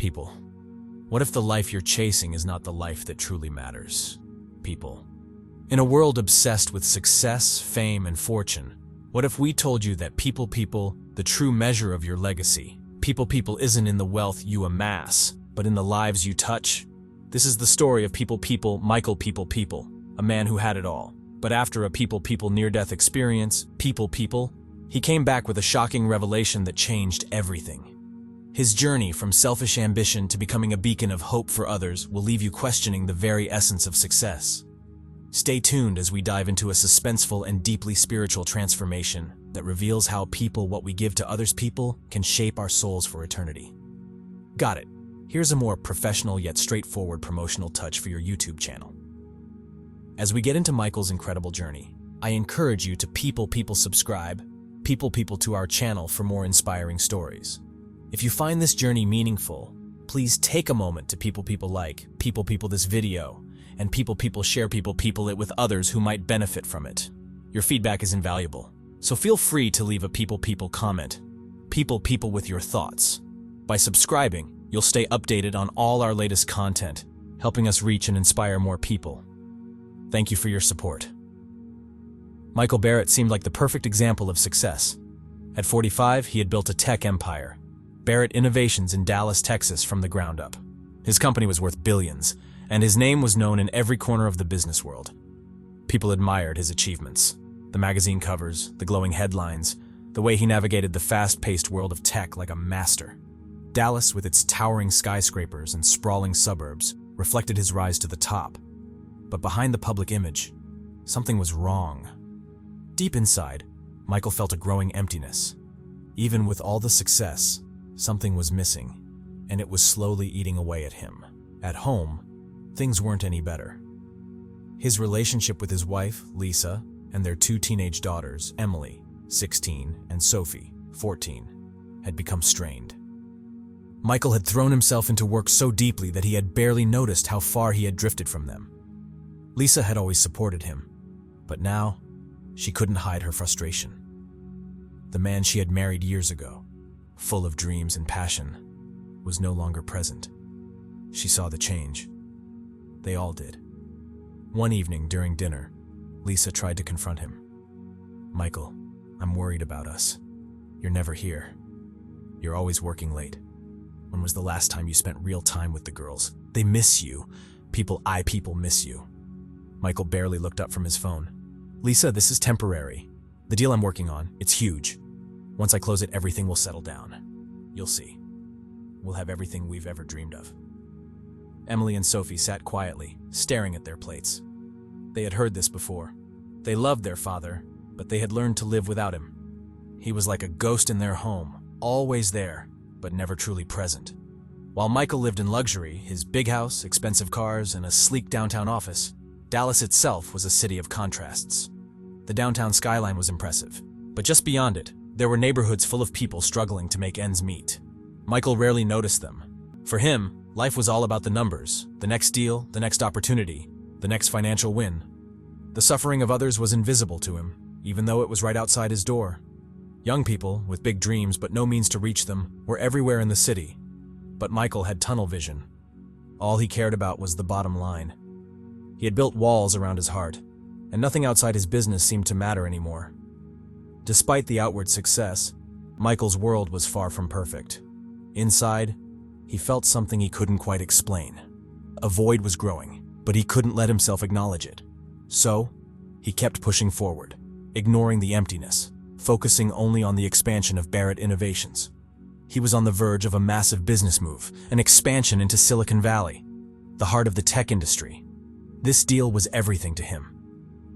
People. What if the life you're chasing is not the life that truly matters? People. In a world obsessed with success, fame, and fortune, what if we told you that people, the true measure of your legacy, people isn't in the wealth you amass, but in the lives you touch? This is the story of Michael People, a man who had it all. But after a people near-death experience, he came back with a shocking revelation that changed everything. His journey from selfish ambition to becoming a beacon of hope for others will leave you questioning the very essence of success. Stay tuned as we dive into a suspenseful and deeply spiritual transformation that reveals how what we give to others can shape our souls for eternity. Got it. Here's a more professional yet straightforward promotional touch for your YouTube channel. As we get into Michael's incredible journey, I encourage you to subscribe, to our channel for more inspiring stories. If you find this journey meaningful, please take a moment to like this video, and share it with others who might benefit from it. Your feedback is invaluable, so feel free to leave a comment, with your thoughts. By subscribing, you'll stay updated on all our latest content, helping us reach and inspire more people. Thank you for your support. Michael Barrett seemed like the perfect example of success. At 45, he had built a tech empire, Barrett Innovations in Dallas, Texas, from the ground up. His company was worth billions, and his name was known in every corner of the business world. People admired his achievements, the magazine covers, the glowing headlines, the way he navigated the fast-paced world of tech like a master. Dallas, with its towering skyscrapers and sprawling suburbs, reflected his rise to the top. But behind the public image, something was wrong. Deep inside, Michael felt a growing emptiness. Even with all the success, something was missing, and it was slowly eating away at him. At home, things weren't any better. His relationship with his wife, Lisa, and their two teenage daughters, Emily, 16, and Sophie, 14, had become strained. Michael had thrown himself into work so deeply that he had barely noticed how far he had drifted from them. Lisa had always supported him, but now she couldn't hide her frustration. The man she had married years ago, full of dreams and passion, was no longer present. She saw the change. They all did. One evening during dinner, Lisa tried to confront him. "Michael, I'm worried about us. You're never here. You're always working late. When was the last time you spent real time with the girls? They miss you. People miss you." Michael barely looked up from his phone. "Lisa, this is temporary. The deal I'm working on, it's huge. Once I close it, everything will settle down. You'll see. We'll have everything we've ever dreamed of." Emily and Sophie sat quietly, staring at their plates. They had heard this before. They loved their father, but they had learned to live without him. He was like a ghost in their home, always there, but never truly present. While Michael lived in luxury, his big house, expensive cars, and a sleek downtown office, Dallas itself was a city of contrasts. The downtown skyline was impressive, but just beyond it, there were neighborhoods full of people struggling to make ends meet. Michael rarely noticed them. For him, life was all about the numbers, the next deal, the next opportunity, the next financial win. The suffering of others was invisible to him, even though it was right outside his door. Young people, with big dreams but no means to reach them, were everywhere in the city. But Michael had tunnel vision. All he cared about was the bottom line. He had built walls around his heart, and nothing outside his business seemed to matter anymore. Despite the outward success, Michael's world was far from perfect. Inside, he felt something he couldn't quite explain. A void was growing, but he couldn't let himself acknowledge it. So, he kept pushing forward, ignoring the emptiness, focusing only on the expansion of Barrett Innovations. He was on the verge of a massive business move, an expansion into Silicon Valley, the heart of the tech industry. This deal was everything to him.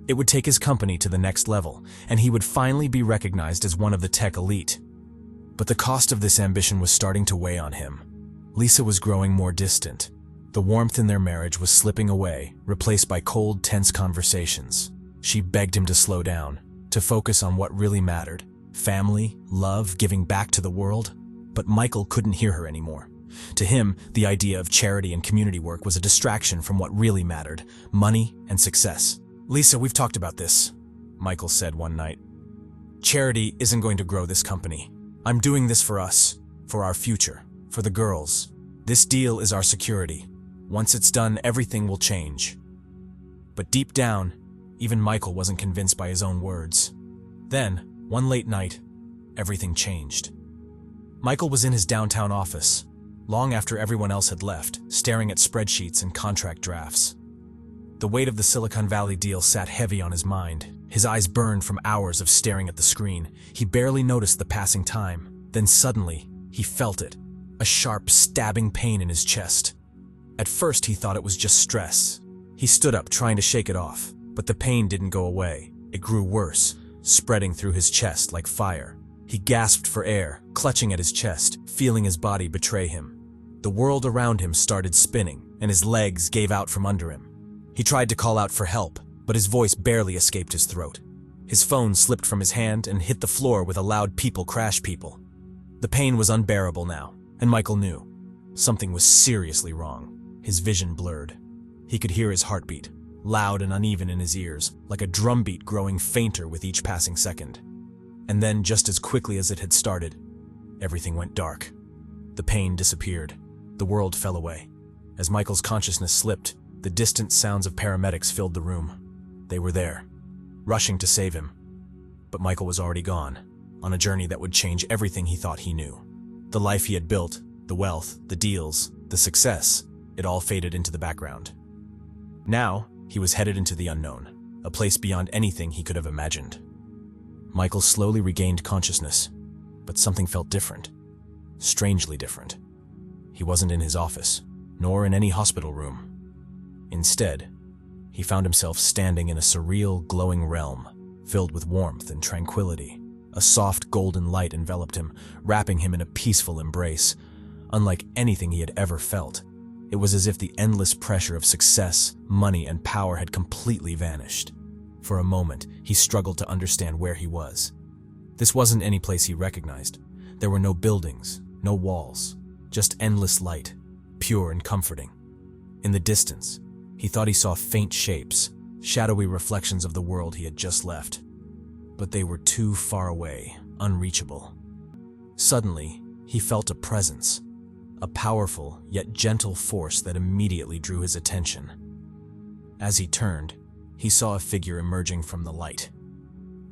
It would take his company to the next level, and he would finally be recognized as one of the tech elite. But the cost of this ambition was starting to weigh on him. Lisa was growing more distant. The warmth in their marriage was slipping away, replaced by cold, tense conversations. She begged him to slow down, to focus on what really mattered: family, love, giving back to the world. But Michael couldn't hear her anymore. To him, the idea of charity and community work was a distraction from what really mattered: money and success. "Lisa, we've talked about this," Michael said one night. "Charity isn't going to grow this company. I'm doing this for us, for our future, for the girls, This deal is our security. Once it's done, everything will change. But deep down, even Michael wasn't convinced by his own words. Then, one late night, everything changed. Michael was in his downtown office, long after everyone else had left, staring at spreadsheets and contract drafts. The weight of the Silicon Valley deal sat heavy on his mind. His eyes burned from hours of staring at the screen. He barely noticed the passing time. Then suddenly, he felt it, a sharp, stabbing pain in his chest. At first, he thought it was just stress. He stood up, trying to shake it off, but the pain didn't go away. It grew worse, spreading through his chest like fire. He gasped for air, clutching at his chest, feeling his body betray him. The world around him started spinning, and his legs gave out from under him. He tried to call out for help, but his voice barely escaped his throat. His phone slipped from his hand and hit the floor with a loud "people crash people." The pain was unbearable now, and Michael knew something was seriously wrong. His vision blurred. He could hear his heartbeat, loud and uneven in his ears, like a drumbeat growing fainter with each passing second. And then, just as quickly as it had started, everything went dark. The pain disappeared. The world fell away. As Michael's consciousness slipped, the distant sounds of paramedics filled the room. They were there, rushing to save him. But Michael was already gone, on a journey that would change everything he thought he knew. The life he had built, the wealth, the deals, the success, it all faded into the background. Now, he was headed into the unknown, a place beyond anything he could have imagined. Michael slowly regained consciousness, but something felt different, strangely different. He wasn't in his office, nor in any hospital room. Instead, he found himself standing in a surreal, glowing realm, filled with warmth and tranquility. A soft, golden light enveloped him, wrapping him in a peaceful embrace, unlike anything he had ever felt. It was as if the endless pressure of success, money, and power had completely vanished. For a moment, he struggled to understand where he was. This wasn't any place he recognized. There were no buildings, no walls, just endless light, pure and comforting. In the distance, he thought he saw faint shapes, shadowy reflections of the world he had just left. But they were too far away, unreachable. Suddenly, he felt a presence, a powerful yet gentle force that immediately drew his attention. As he turned, he saw a figure emerging from the light.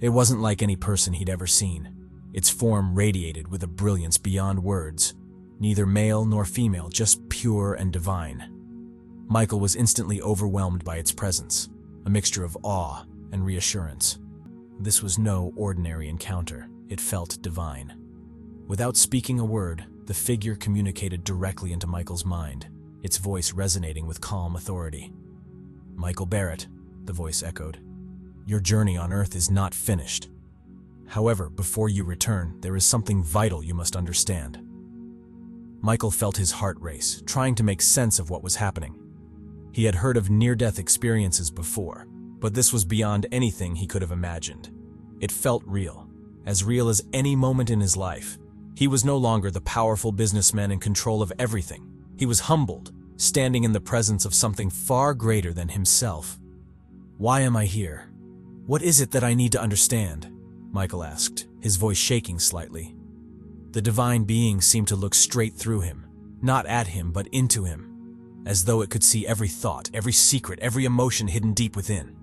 It wasn't like any person he'd ever seen. Its form radiated with a brilliance beyond words, neither male nor female, just pure and divine. Michael was instantly overwhelmed by its presence, a mixture of awe and reassurance. This was no ordinary encounter. It felt divine. Without speaking a word, the figure communicated directly into Michael's mind, its voice resonating with calm authority. "Michael Barrett," the voice echoed, "your journey on Earth is not finished. However, before you return, there is something vital you must understand." Michael felt his heart race, trying to make sense of what was happening. He had heard of near-death experiences before, but this was beyond anything he could have imagined. It felt real as any moment in his life. He was no longer the powerful businessman in control of everything. He was humbled, standing in the presence of something far greater than himself. "Why am I here? What is it that I need to understand?" Michael asked, his voice shaking slightly. The divine being seemed to look straight through him, not at him but into him, as though it could see every thought, every secret, every emotion hidden deep within.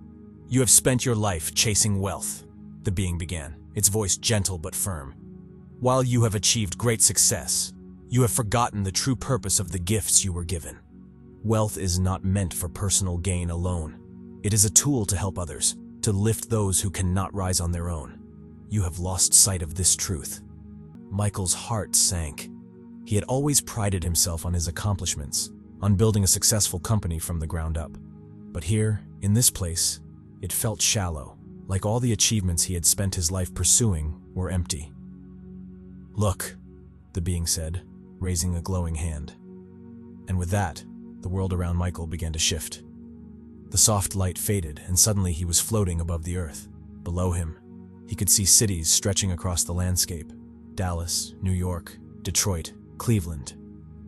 "You have spent your life chasing wealth," the being began, its voice gentle but firm. "While you have achieved great success, you have forgotten the true purpose of the gifts you were given. Wealth is not meant for personal gain alone. It is a tool to help others, to lift those who cannot rise on their own. You have lost sight of this truth." Michael's heart sank. He had always prided himself on his accomplishments, on building a successful company from the ground up. But here, in this place, it felt shallow, like all the achievements he had spent his life pursuing were empty. "Look," the being said, raising a glowing hand. And with that, the world around Michael began to shift. The soft light faded, and suddenly he was floating above the earth. Below him, he could see cities stretching across the landscape: Dallas, New York, Detroit, Cleveland.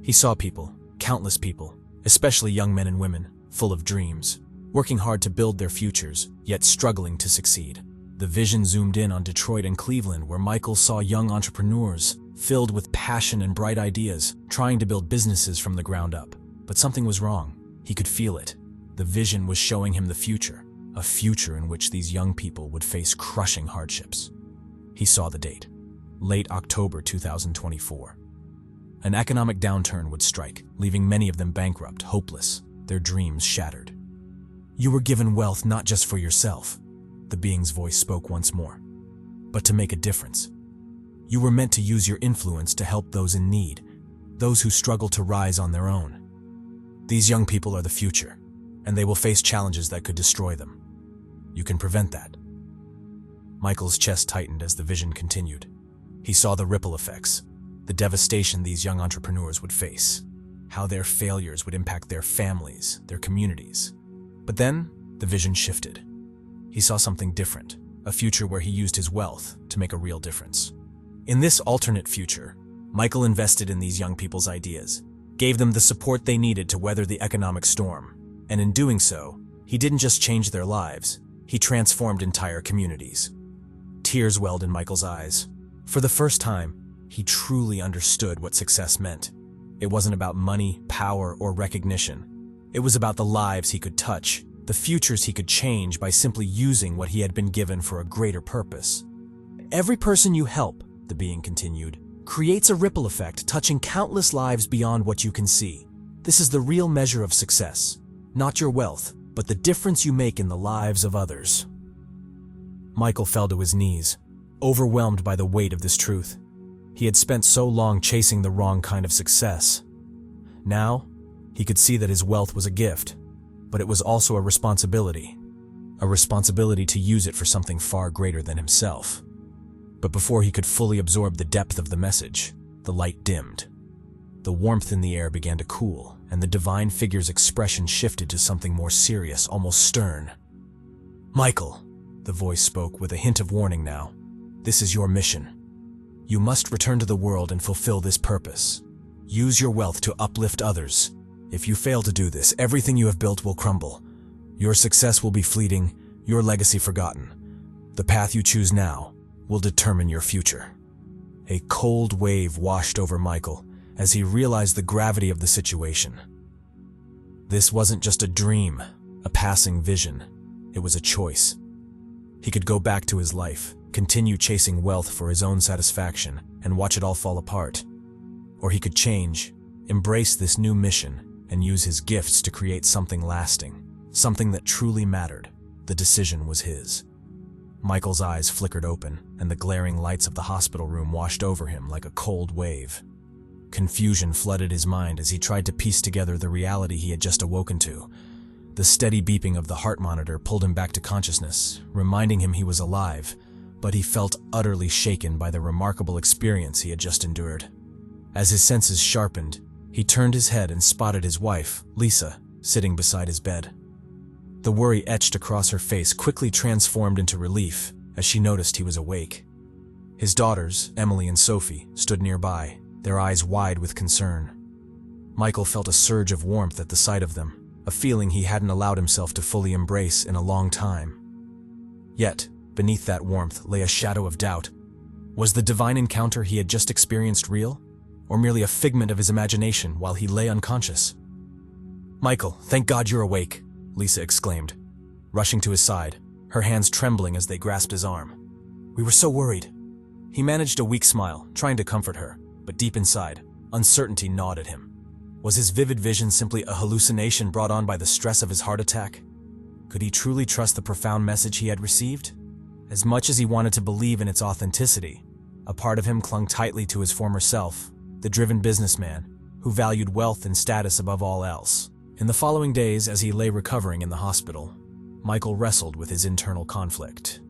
He saw people, countless people, especially young men and women, full of dreams, working hard to build their futures, yet struggling to succeed. The vision zoomed in on Detroit and Cleveland, where Michael saw young entrepreneurs filled with passion and bright ideas, trying to build businesses from the ground up. But something was wrong. He could feel it. The vision was showing him the future, a future in which these young people would face crushing hardships. He saw the date, late October 2024. An economic downturn would strike, leaving many of them bankrupt, hopeless, their dreams shattered. "You were given wealth not just for yourself," the being's voice spoke once more, "but to make a difference. You were meant to use your influence to help those in need, those who struggle to rise on their own. These young people are the future, and they will face challenges that could destroy them. You can prevent that." Michael's chest tightened as the vision continued. He saw the ripple effects, the devastation these young entrepreneurs would face, how their failures would impact their families, their communities. But then, the vision shifted. He saw something different, a future where he used his wealth to make a real difference. In this alternate future, Michael invested in these young people's ideas, gave them the support they needed to weather the economic storm, and in doing so, he didn't just change their lives, he transformed entire communities. Tears welled in Michael's eyes. For the first time, he truly understood what success meant. It wasn't about money, power, or recognition. It was about the lives he could touch, the futures he could change by simply using what he had been given for a greater purpose. "Every person you help," the being continued, "creates a ripple effect, touching countless lives beyond what you can see. This is the real measure of success. Not your wealth, but the difference you make in the lives of others." Michael fell to his knees, overwhelmed by the weight of this truth. He had spent so long chasing the wrong kind of success. Now, he could see that his wealth was a gift, but it was also a responsibility to use it for something far greater than himself. But before he could fully absorb the depth of the message, the light dimmed. The warmth in the air began to cool, and the divine figure's expression shifted to something more serious, almost stern. "Michael," the voice spoke with a hint of warning now, "this is your mission. You must return to the world and fulfill this purpose. Use your wealth to uplift others. If you fail to do this, everything you have built will crumble. Your success will be fleeting, your legacy forgotten. The path you choose now will determine your future." A cold wave washed over Michael as he realized the gravity of the situation. This wasn't just a dream, a passing vision. It was a choice. He could go back to his life, continue chasing wealth for his own satisfaction, and watch it all fall apart. Or he could change, embrace this new mission, and use his gifts to create something lasting, something that truly mattered. The decision was his. Michael's eyes flickered open, and the glaring lights of the hospital room washed over him like a cold wave. Confusion flooded his mind as he tried to piece together the reality he had just awoken to. The steady beeping of the heart monitor pulled him back to consciousness, reminding him he was alive, but he felt utterly shaken by the remarkable experience he had just endured. As his senses sharpened, he turned his head and spotted his wife, Lisa, sitting beside his bed. The worry etched across her face quickly transformed into relief as she noticed he was awake. His daughters, Emily and Sophie, stood nearby, their eyes wide with concern. Michael felt a surge of warmth at the sight of them, a feeling he hadn't allowed himself to fully embrace in a long time. Yet, beneath that warmth lay a shadow of doubt. Was the divine encounter he had just experienced real, or merely a figment of his imagination while he lay unconscious? "Michael, thank God you're awake," Lisa exclaimed, rushing to his side, her hands trembling as they grasped his arm. "We were so worried." He managed a weak smile, trying to comfort her, but deep inside, uncertainty gnawed at him. Was his vivid vision simply a hallucination brought on by the stress of his heart attack? Could he truly trust the profound message he had received? As much as he wanted to believe in its authenticity, a part of him clung tightly to his former self, the driven businessman, who valued wealth and status above all else. In the following days, as he lay recovering in the hospital, Michael wrestled with his internal conflict.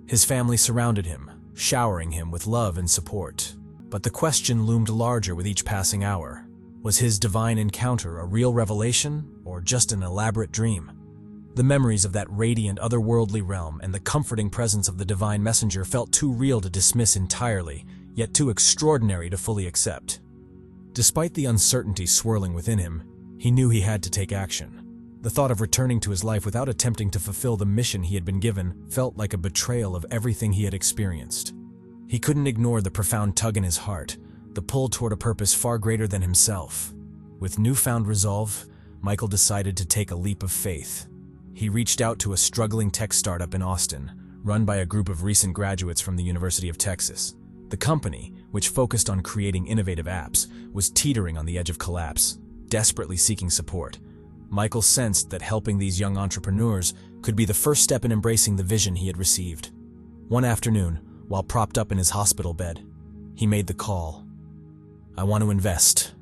His family surrounded him, showering him with love and support. But the question loomed larger with each passing hour. Was his divine encounter a real revelation, or just an elaborate dream? The memories of that radiant, otherworldly realm and the comforting presence of the divine messenger felt too real to dismiss entirely, yet too extraordinary to fully accept. Despite the uncertainty swirling within him, he knew he had to take action. The thought of returning to his life without attempting to fulfill the mission he had been given felt like a betrayal of everything he had experienced. He couldn't ignore the profound tug in his heart, the pull toward a purpose far greater than himself. With newfound resolve, Michael decided to take a leap of faith. He reached out to a struggling tech startup in Austin, run by a group of recent graduates from the University of Texas. The company, which focused on creating innovative apps, was teetering on the edge of collapse, desperately seeking support. Michael sensed that helping these young entrepreneurs could be the first step in embracing the vision he had received. One afternoon, while propped up in his hospital bed, he made the call. "I want to invest,"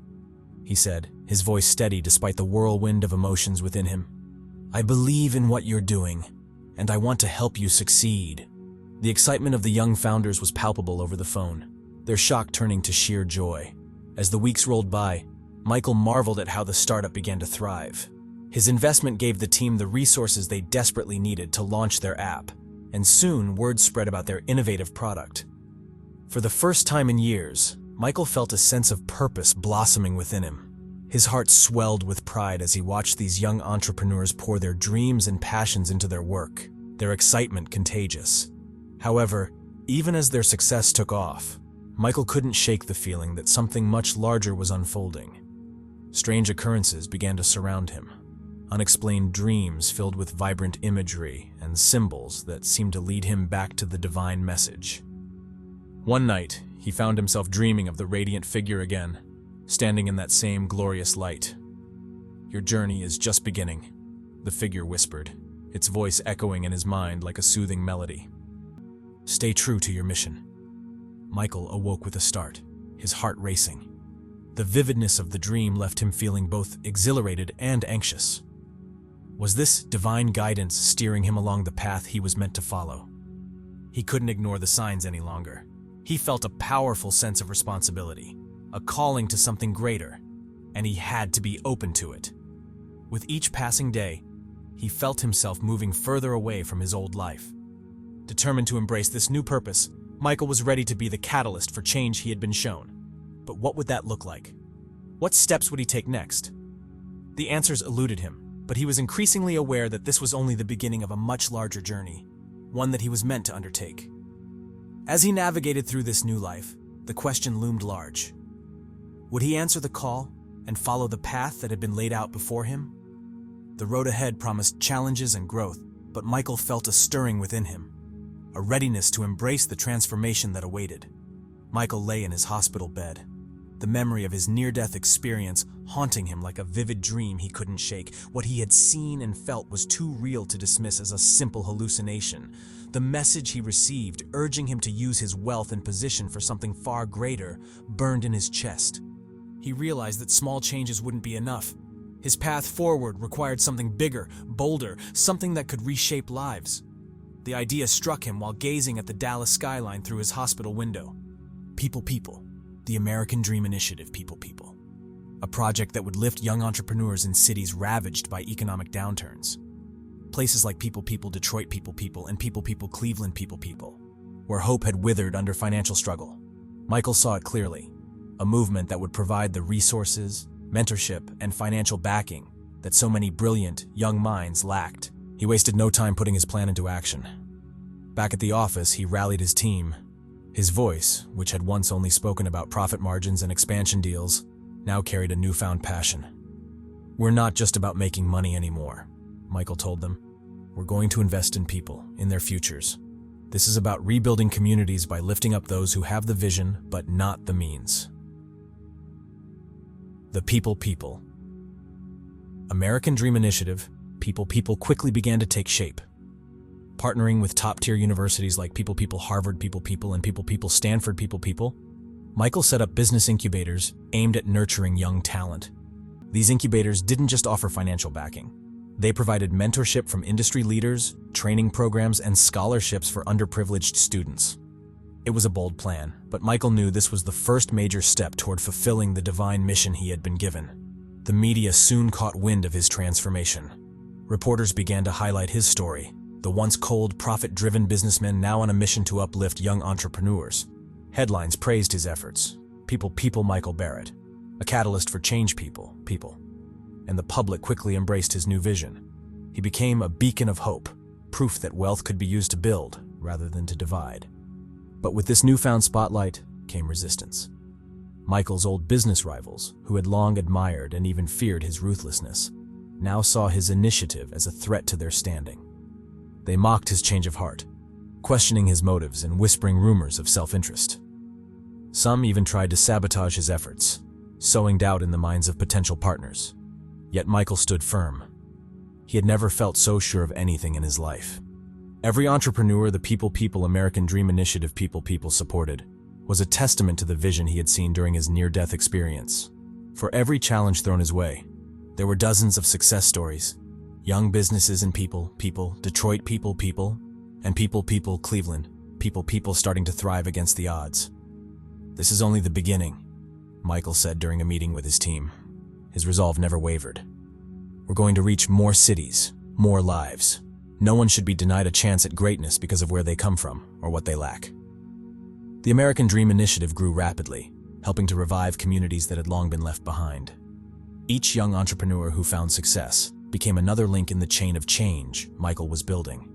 he said, his voice steady despite the whirlwind of emotions within him. "I believe in what you're doing, and I want to help you succeed." The excitement of the young founders was palpable over the phone, their shock turning to sheer joy. As the weeks rolled by, Michael marveled at how the startup began to thrive. His investment gave the team the resources they desperately needed to launch their app, and soon word spread about their innovative product. For the first time in years, Michael felt a sense of purpose blossoming within him. His heart swelled with pride as he watched these young entrepreneurs pour their dreams and passions into their work, their excitement contagious. However, even as their success took off, Michael couldn't shake the feeling that something much larger was unfolding. Strange occurrences began to surround him. Unexplained dreams filled with vibrant imagery and symbols that seemed to lead him back to the divine message. One night, he found himself dreaming of the radiant figure again, standing in that same glorious light. "Your journey is just beginning," the figure whispered, its voice echoing in his mind like a soothing melody. "Stay true to your mission." Michael awoke with a start, his heart racing. The vividness of the dream left him feeling both exhilarated and anxious. Was this divine guidance steering him along the path he was meant to follow? He couldn't ignore the signs any longer. He felt a powerful sense of responsibility, a calling to something greater, and he had to be open to it. With each passing day, he felt himself moving further away from his old life. Determined to embrace this new purpose, Michael was ready to be the catalyst for change he had been shown. But what would that look like? What steps would he take next? The answers eluded him, but he was increasingly aware that this was only the beginning of a much larger journey, one that he was meant to undertake. As he navigated through this new life, the question loomed large. Would he answer the call and follow the path that had been laid out before him? The road ahead promised challenges and growth, but Michael felt a stirring within him, a readiness to embrace the transformation that awaited. Michael lay in his hospital bed, the memory of his near-death experience haunting him like a vivid dream he couldn't shake. What he had seen and felt was too real to dismiss as a simple hallucination. The message he received, urging him to use his wealth and position for something far greater, burned in his chest. He realized that small changes wouldn't be enough. His path forward required something bigger, bolder, something that could reshape lives. The idea struck him while gazing at the Dallas skyline through his hospital window. People, People, the American Dream Initiative, People, People. A project that would lift young entrepreneurs in cities ravaged by economic downturns. Places like People, People, Detroit, People, People, and People, People, Cleveland, People, People, where hope had withered under financial struggle. Michael saw it clearly, a movement that would provide the resources, mentorship, and financial backing that so many brilliant, young minds lacked. He wasted no time putting his plan into action. Back at the office, he rallied his team. His voice, which had once only spoken about profit margins and expansion deals, now carried a newfound passion. "We're not just about making money anymore," Michael told them. "We're going to invest in people, in their futures. This is about rebuilding communities by lifting up those who have the vision but not the means." The People, People. American Dream Initiative, People, People quickly began to take shape. Partnering with top-tier universities like People, People, Harvard, People, People, and People, People, Stanford, People, People, Michael set up business incubators aimed at nurturing young talent. These incubators didn't just offer financial backing. They provided mentorship from industry leaders, training programs, and scholarships for underprivileged students. It was a bold plan, but Michael knew this was the first major step toward fulfilling the divine mission he had been given. The media soon caught wind of his transformation. Reporters began to highlight his story, the once cold, profit-driven businessman now on a mission to uplift young entrepreneurs. Headlines praised his efforts. People, People, Michael Barrett, a catalyst for change. People, People. and the public quickly embraced his new vision. He became a beacon of hope, proof that wealth could be used to build rather than to divide. But with this newfound spotlight came resistance. Michael's old business rivals, who had long admired and even feared his ruthlessness, now saw his initiative as a threat to their standing. They mocked his change of heart, questioning his motives and whispering rumors of self-interest. Some even tried to sabotage his efforts, sowing doubt in the minds of potential partners. Yet Michael stood firm. He had never felt so sure of anything in his life. Every entrepreneur the People American Dream Initiative People supported was a testament to the vision he had seen during his near-death experience. For every challenge thrown his way, there were dozens of success stories. Young businesses in People, Detroit People, and People, Cleveland, People starting to thrive against the odds. "This is only the beginning," Michael said during a meeting with his team. His resolve never wavered. "We're going to reach more cities, more lives. No one should be denied a chance at greatness because of where they come from or what they lack." The American Dream Initiative grew rapidly, helping to revive communities that had long been left behind. Each young entrepreneur who found success became another link in the chain of change Michael was building.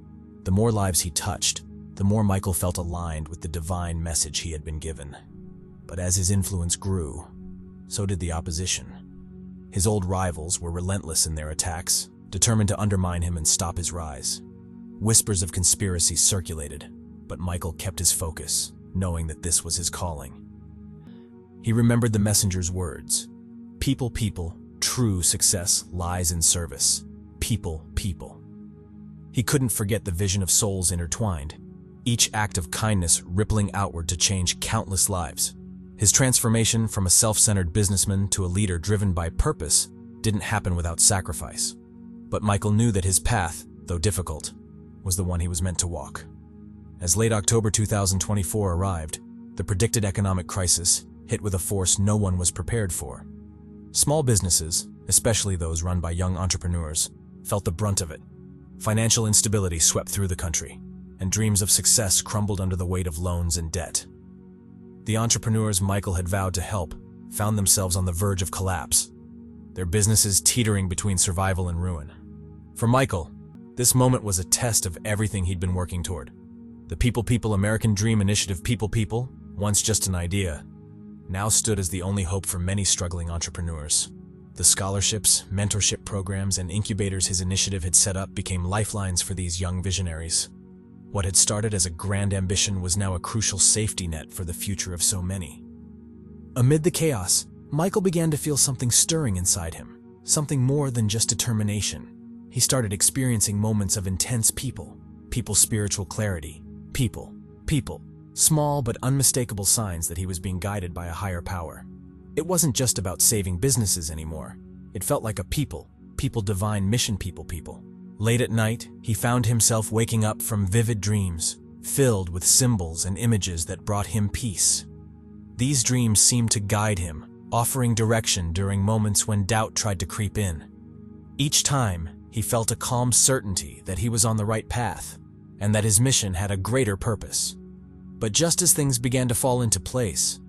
The more lives he touched, the more Michael felt aligned with the divine message he had been given. But as his influence grew, so did the opposition. His old rivals were relentless in their attacks, determined to undermine him and stop his rise. Whispers of conspiracy circulated, but Michael kept his focus, knowing that this was his calling. He remembered the messenger's words, People, true success lies in service. People. He couldn't forget the vision of souls intertwined, each act of kindness rippling outward to change countless lives. His transformation from a self-centered businessman to a leader driven by purpose didn't happen without sacrifice. But Michael knew that his path, though difficult, was the one he was meant to walk. As late October 2024 arrived, the predicted economic crisis hit with a force no one was prepared for. Small businesses, especially those run by young entrepreneurs, felt the brunt of it. Financial instability swept through the country, and dreams of success crumbled under the weight of loans and debt. The entrepreneurs Michael had vowed to help found themselves on the verge of collapse, their businesses teetering between survival and ruin. For Michael, this moment was a test of everything he'd been working toward. The People American Dream Initiative People, once just an idea, now stood as the only hope for many struggling entrepreneurs. The scholarships, mentorship programs, and incubators his initiative had set up became lifelines for these young visionaries. What had started as a grand ambition was now a crucial safety net for the future of so many. Amid the chaos, Michael began to feel something stirring inside him, something more than just determination. He started experiencing moments of intense people spiritual clarity, people, small but unmistakable signs that he was being guided by a higher power. It wasn't just about saving businesses anymore. It felt like a people divine mission people. Late at night, he found himself waking up from vivid dreams, filled with symbols and images that brought him peace. These dreams seemed to guide him, offering direction during moments when doubt tried to creep in. Each time, he felt a calm certainty that he was on the right path, and that his mission had a greater purpose. But just as things began to fall into place,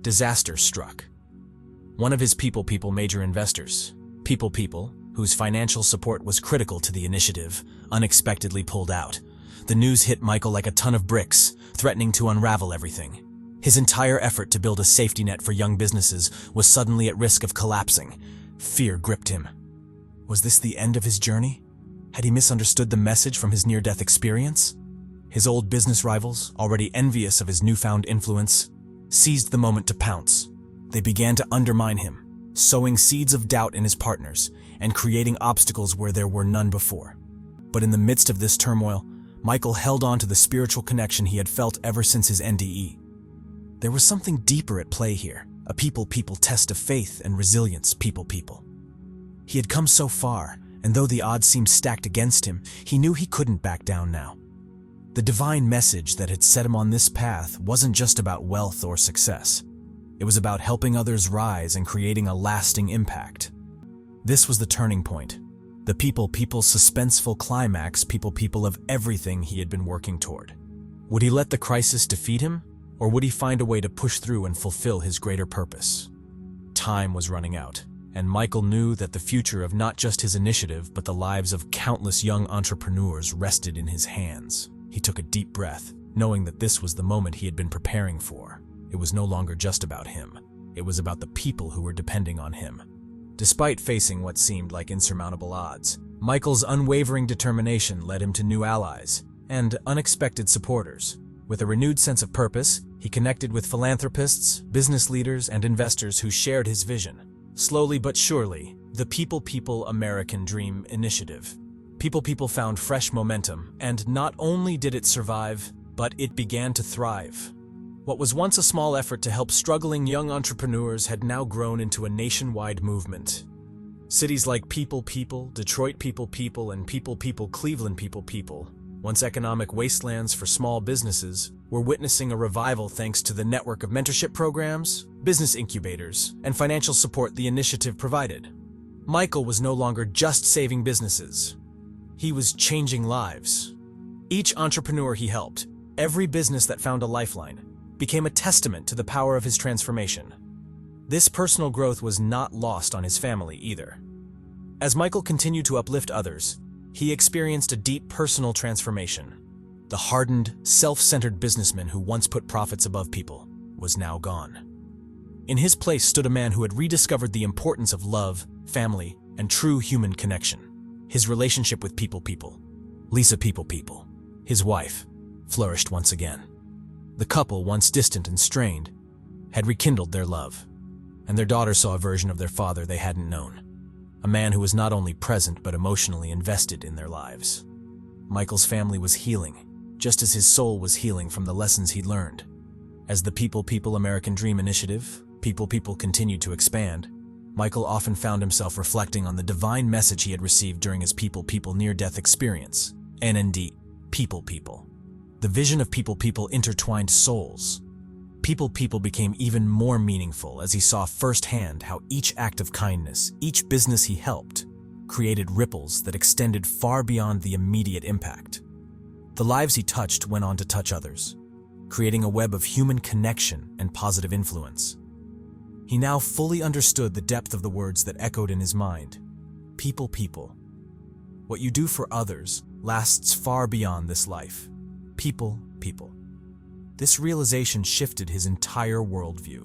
disaster struck. One of his People major investors, People, whose financial support was critical to the initiative, unexpectedly pulled out. The news hit Michael like a ton of bricks, threatening to unravel everything. His entire effort to build a safety net for young businesses was suddenly at risk of collapsing. Fear gripped him. Was this the end of his journey? Had he misunderstood the message from his near-death experience? His old business rivals, already envious of his newfound influence, seized the moment to pounce. They began to undermine him, sowing seeds of doubt in his partners and creating obstacles where there were none before. But in the midst of this turmoil, Michael held on to the spiritual connection he had felt ever since his NDE. There was something deeper at play here, a people test of faith and resilience, people. He had come so far, and though the odds seemed stacked against him, he knew he couldn't back down now. The divine message that had set him on this path wasn't just about wealth or success. It was about helping others rise and creating a lasting impact. This was the turning point, the people's suspenseful climax, people of everything he had been working toward. Would he let the crisis defeat him, or would he find a way to push through and fulfill his greater purpose? Time was running out, And Michael knew that the future of not just his initiative, but the lives of countless young entrepreneurs rested in his hands. He took a deep breath, knowing that this was the moment he had been preparing for. It was no longer just about him. It was about the people who were depending on him. Despite facing what seemed like insurmountable odds, Michael's unwavering determination led him to new allies and unexpected supporters. With a renewed sense of purpose, he connected with philanthropists, business leaders, and investors who shared his vision. Slowly but surely, the People American Dream Initiative. People found fresh momentum, and not only did it survive, but it began to thrive. What was once a small effort to help struggling young entrepreneurs had now grown into a nationwide movement. Cities like People, Detroit People, and People, Cleveland People, once economic wastelands for small businesses, were witnessing a revival thanks to the network of mentorship programs, business incubators, and financial support the initiative provided. Michael was no longer just saving businesses. He was changing lives. Each entrepreneur he helped, every business that found a lifeline, became a testament to the power of his transformation. This personal growth was not lost on his family either. As Michael continued to uplift others, he experienced a deep personal transformation. The hardened, self-centered businessman who once put profits above people was now gone. In his place stood a man who had rediscovered the importance of love, family, and true human connection. His relationship with People, Lisa People, his wife, flourished once again. The couple, once distant and strained, had rekindled their love, and their daughter saw a version of their father they hadn't known. A man who was not only present but emotionally invested in their lives. Michael's family was healing, just as his soul was healing from the lessons he'd learned. As the People American Dream Initiative, People continued to expand, Michael often found himself reflecting on the divine message he had received during his People near-death experience. NND, People. The vision of People intertwined souls. People became even more meaningful as he saw firsthand how each act of kindness, each business he helped, created ripples that extended far beyond the immediate impact. The lives he touched went on to touch others, creating a web of human connection and positive influence. He now fully understood the depth of the words that echoed in his mind. People. What you do for others lasts far beyond this life. People. This realization shifted his entire worldview.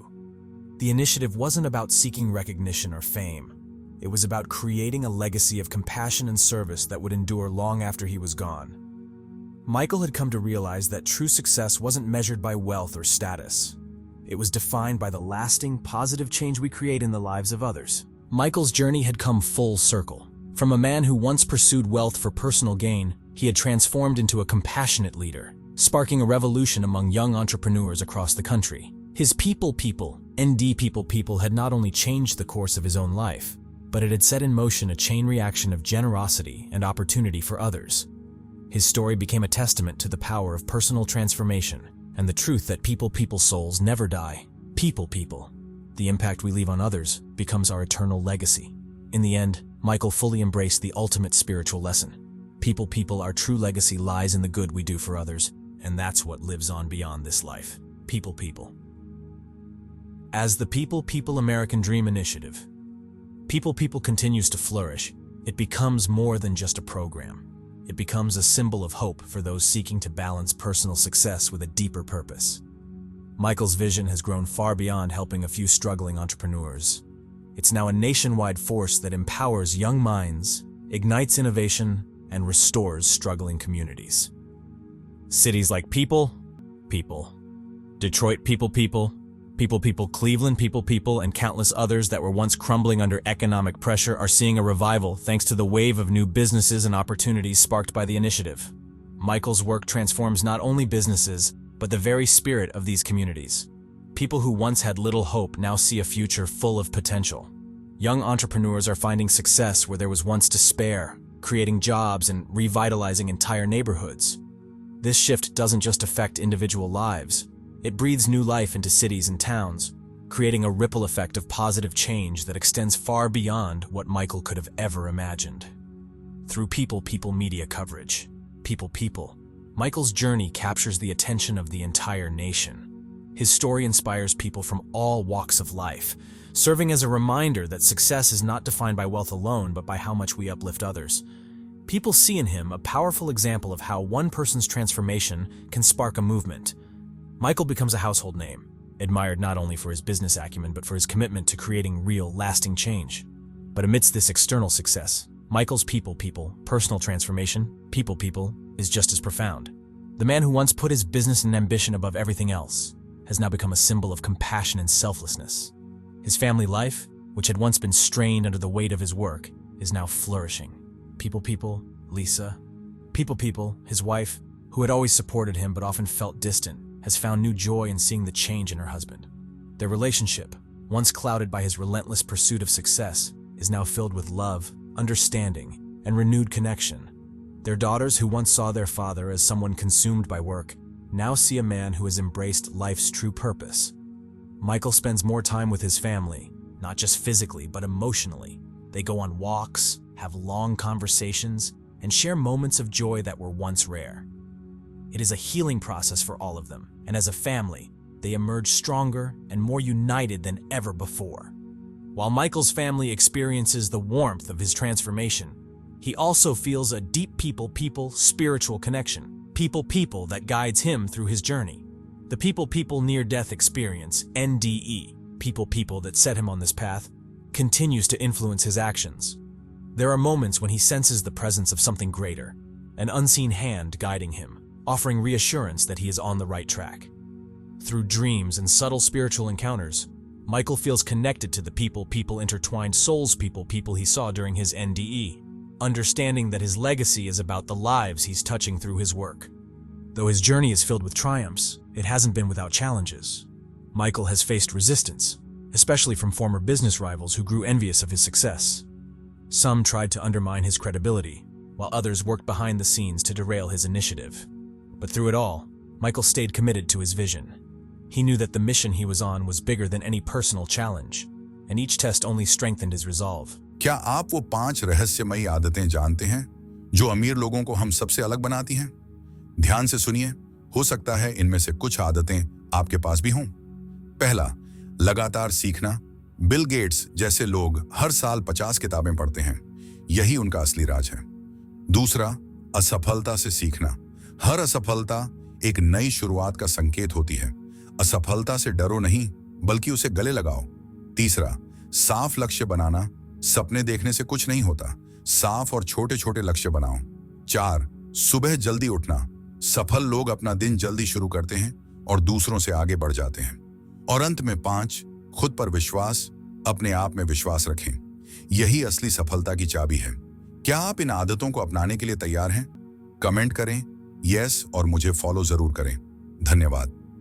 The initiative wasn't about seeking recognition or fame. It was about creating a legacy of compassion and service that would endure long after he was gone. Michael had come to realize that true success wasn't measured by wealth or status. It was defined by the lasting, positive change we create in the lives of others. Michael's journey had come full circle. From a man who once pursued wealth for personal gain, he had transformed into a compassionate leader, sparking a revolution among young entrepreneurs across the country. His People, ND People had not only changed the course of his own life, but it had set in motion a chain reaction of generosity and opportunity for others. His story became a testament to the power of personal transformation and the truth that People souls never die. People. The impact we leave on others becomes our eternal legacy. In the end, Michael fully embraced the ultimate spiritual lesson. People, our true legacy lies in the good we do for others, and that's what lives on beyond this life. People. As the People American Dream Initiative, People continues to flourish, it becomes more than just a program. It becomes a symbol of hope for those seeking to balance personal success with a deeper purpose. Michael's vision has grown far beyond helping a few struggling entrepreneurs. It's now a nationwide force that empowers young minds, ignites innovation, and restores struggling communities. Cities like People, Detroit People, Cleveland People, and countless others that were once crumbling under economic pressure are seeing a revival thanks to the wave of new businesses and opportunities sparked by the initiative. Michael's work transforms not only businesses, but the very spirit of these communities. People who once had little hope now see a future full of potential. Young entrepreneurs are finding success where there was once despair, creating jobs and revitalizing entire neighborhoods. This shift doesn't just affect individual lives. It breathes new life into cities and towns, creating a ripple effect of positive change that extends far beyond what Michael could have ever imagined. Through People media coverage, People, Michael's journey captures the attention of the entire nation. His story inspires people from all walks of life, serving as a reminder that success is not defined by wealth alone, but by how much we uplift others. People see in him a powerful example of how one person's transformation can spark a movement. Michael becomes a household name, admired not only for his business acumen but for his commitment to creating real, lasting change. But amidst this external success, Michael's personal transformation, is just as profound. The man who once put his business and ambition above everything else has now become a symbol of compassion and selflessness. His family life, which had once been strained under the weight of his work, is now flourishing. Lisa. His wife, who had always supported him but often felt distant, has found new joy in seeing the change in her husband. Their relationship, once clouded by his relentless pursuit of success, is now filled with love, understanding, and renewed connection. Their daughters, who once saw their father as someone consumed by work, now see a man who has embraced life's true purpose. Michael spends more time with his family, not just physically but emotionally. They go on walks, have long conversations, and share moments of joy that were once rare. It is a healing process for all of them, and as a family, they emerge stronger and more united than ever before. While Michael's family experiences the warmth of his transformation, he also feels a deep people spiritual connection, people that guides him through his journey. The people near-death experience, NDE, people that set him on this path, continues to influence his actions. There are moments when he senses the presence of something greater, an unseen hand guiding him, offering reassurance that he is on the right track. Through dreams and subtle spiritual encounters, Michael feels connected to the people intertwined souls people he saw during his NDE, understanding that his legacy is about the lives he's touching through his work. Though his journey is filled with triumphs, it hasn't been without challenges. Michael has faced resistance, especially from former business rivals who grew envious of his success. Some tried to undermine his credibility, while others worked behind the scenes to derail his initiative. But through it all, Michael stayed committed to his vision. He knew that the mission he was on was bigger than any personal challenge, and each test only strengthened his resolve. क्या आप वो 5 रहस्यमयी आदतें जानते हैं जो अमीर लोगों को हम सबसे अलग बनाती हैं? ध्यान से सुनिए, हो सकता है इनमें से कुछ आदतें आपके पास भी हों। पहला, लगातार सीखना। बिल गेट्स जैसे लोग हर साल 50 किताबें पढ़ते हैं, यही उनका असली राज है। दूसरा, असफलता से सीखना। हर असफलता एक नई शुरुआत का संकेत होती है। असफलता से डरो नहीं, बल्कि उसे गले लगाओ। तीसरा, साफ लक्ष्य बनाना। सपने देखने से कुछ नहीं होता, साफ और छोटे छोटे लक्ष्य बनाओ। 4, सुबह जल्दी उठना। सफल लोग अपना दिन जल्दी शुरू करते हैं और दूसरों से आगे बढ़ जाते हैं। और अंत में 5, खुद पर विश्वास। अपने आप में विश्वास रखें, यही असली सफलता की चाबी है। क्या आप इन आदतों को अपनाने के लिए तैयार हैं? कमेंट करें यस और मुझे फॉलो जरूर करें। धन्यवाद।